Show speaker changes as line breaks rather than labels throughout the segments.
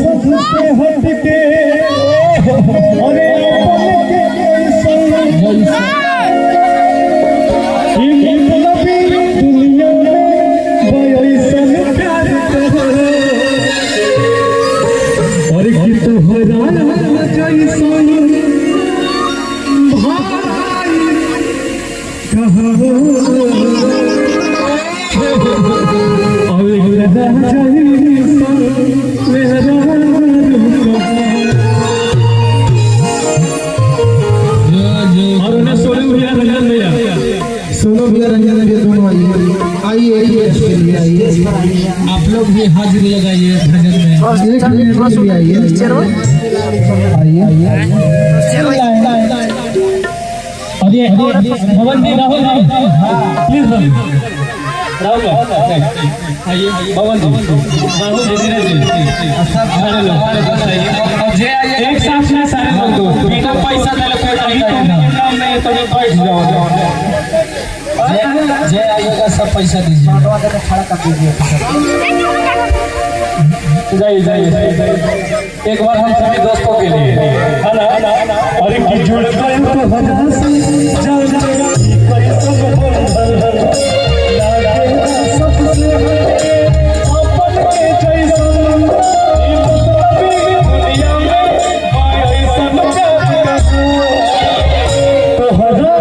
सबसे हटके अरे अपन के दुनिया में ऐसन प्यार और गीत हरा जैसन भाई
सोनू भैया रंजन भैया दोनों आइए
आप लोग भी हाजिरी लगाइए भजन में।
आइए भवन जी राहुल प्लीज राहुल आइए भवन जी राहुल जी एक साथ में सारे लोग दोस्त बिना पैसा देले कोई नहीं तो बैठ जाओ
जय आइएगा सब पैसा दीजिए।
जाइए एक बार हम सभी दोस्तों के लिए है ना अरे की जुड़ गए तो भजन से चल जाएगा कोई सब बंधन लागे सबसे अपन के जैसन ई दुनिया में ऐसन प्यार तो हरा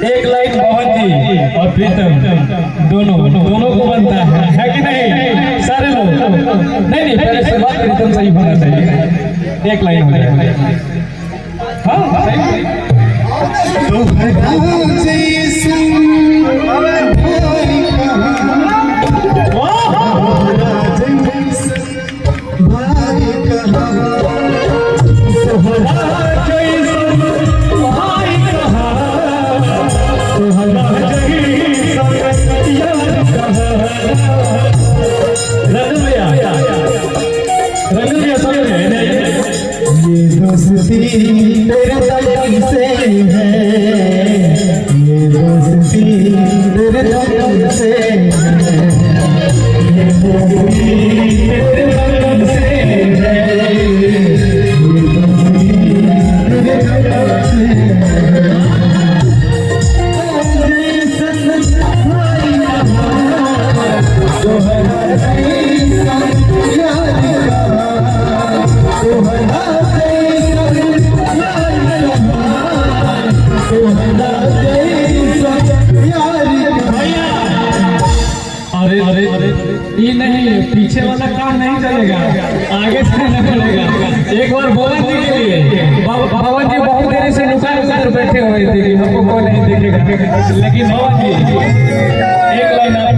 एक लाइन मोहन जी और प्रीतम दोनों को बनता है कि नहीं सारे लोग नहीं पहले से बात प्रीतम सही होना चाहिए एक लाइन हो जाए हाँ
दोस्ती तेरे दिल से है, ये दोस्ती तेरे दिल से है, ये दोस्ती तेरे दिल से है, ये दोस्ती तेरे दिल से है।
अरे ये नहीं पीछे वाला काम नहीं चलेगा आगे चलना पड़ेगा एक बार भवन जी के लिए भवन जी बहुत देर से नुका बैठे हुए थे हमको कोई नहीं देखेगा लेकिन भवन जी एक लाइन आप